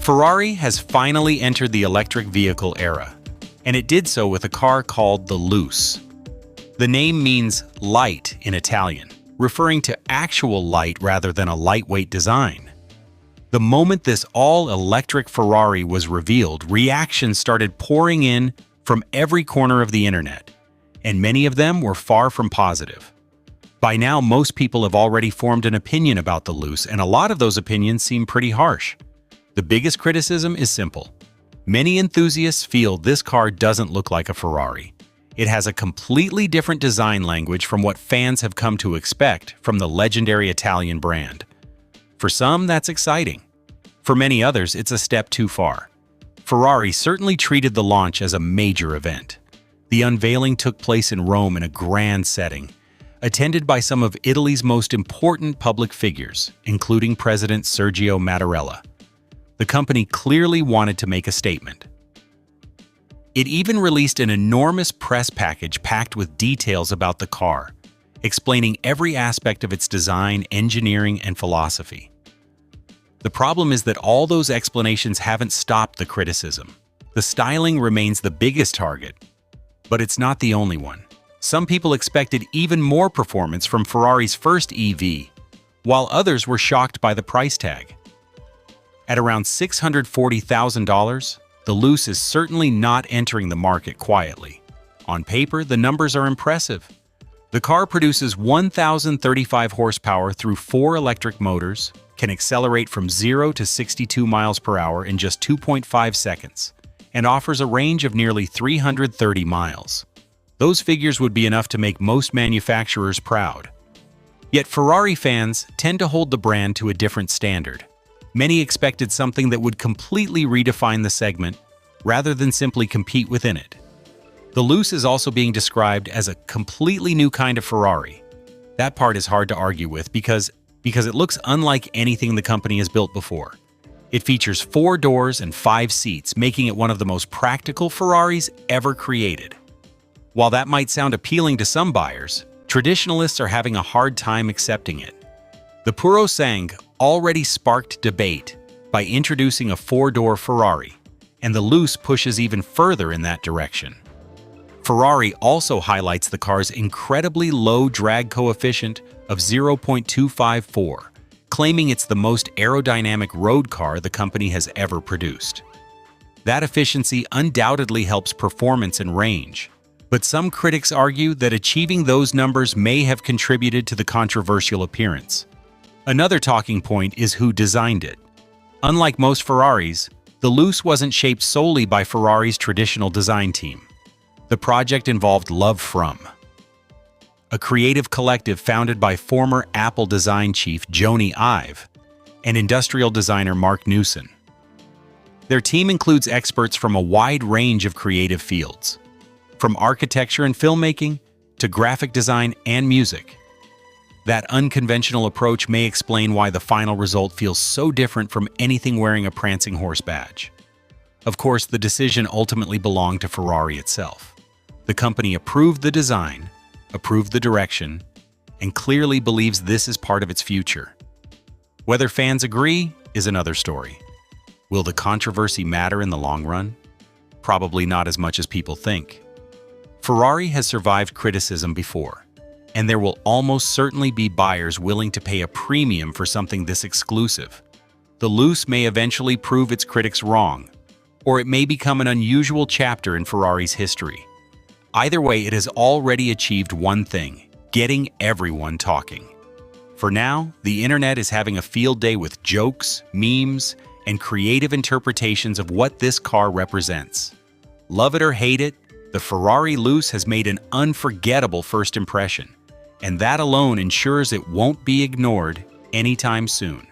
Ferrari has finally entered the electric vehicle era, and it did so with a car called the Luce. The name means light in Italian, referring to actual light rather than a lightweight design. The moment this all-electric Ferrari was revealed, reactions started pouring in from every corner of the internet, and many of them were far from positive. By now, most people have already formed an opinion about the Luce, and a lot of those opinions seem pretty harsh. The biggest criticism is simple. Many enthusiasts feel this car doesn't look like a Ferrari. It has a completely different design language from what fans have come to expect from the legendary Italian brand. For some, that's exciting. For many others, it's a step too far. Ferrari certainly treated the launch as a major event. The unveiling took place in Rome in a grand setting, attended by some of Italy's most important public figures, including President Sergio Mattarella. The company clearly wanted to make a statement. It even released an enormous press package packed with details about the car, explaining every aspect of its design, engineering, and philosophy. The problem is that all those explanations haven't stopped the criticism. The styling remains the biggest target, but it's not the only one. Some people expected even more performance from Ferrari's first EV, while others were shocked by the price tag. At around $640,000, the Luce is certainly not entering the market quietly. On paper, the numbers are impressive. The car produces 1,035 horsepower through 4 electric motors, can accelerate from 0 to 62 miles per hour in just 2.5 seconds, and offers a range of nearly 330 miles. Those figures would be enough to make most manufacturers proud. Yet Ferrari fans tend to hold the brand to a different standard. Many expected something that would completely redefine the segment, rather than simply compete within it. The Luce is also being described as a completely new kind of Ferrari. That part is hard to argue with because it looks unlike anything the company has built before. It features 4 doors and 5 seats, making it one of the most practical Ferraris ever created. While that might sound appealing to some buyers, traditionalists are having a hard time accepting it. The Puro Sang already sparked debate by introducing a 4-door Ferrari, and the Luce pushes even further in that direction. Ferrari also highlights the car's incredibly low drag coefficient of 0.254, claiming it's the most aerodynamic road car the company has ever produced. That efficiency undoubtedly helps performance and range, but some critics argue that achieving those numbers may have contributed to the controversial appearance. Another talking point is who designed it. Unlike most Ferraris, the Luce wasn't shaped solely by Ferrari's traditional design team. The project involved Love From, a creative collective founded by former Apple design chief Jony Ive and industrial designer Mark Newson. Their team includes experts from a wide range of creative fields, from architecture and filmmaking to graphic design and music. That unconventional approach may explain why the final result feels so different from anything wearing a prancing horse badge. Of course, the decision ultimately belonged to Ferrari itself. The company approved the design, approved the direction, and clearly believes this is part of its future. Whether fans agree is another story. Will the controversy matter in the long run? Probably not as much as people think. Ferrari has survived criticism before, and there will almost certainly be buyers willing to pay a premium for something this exclusive. The Luce may eventually prove its critics wrong, or it may become an unusual chapter in Ferrari's history. Either way, it has already achieved one thing: getting everyone talking. For now, the internet is having a field day with jokes, memes, and creative interpretations of what this car represents. Love it or hate it, the Ferrari Luce has made an unforgettable first impression, and that alone ensures it won't be ignored anytime soon.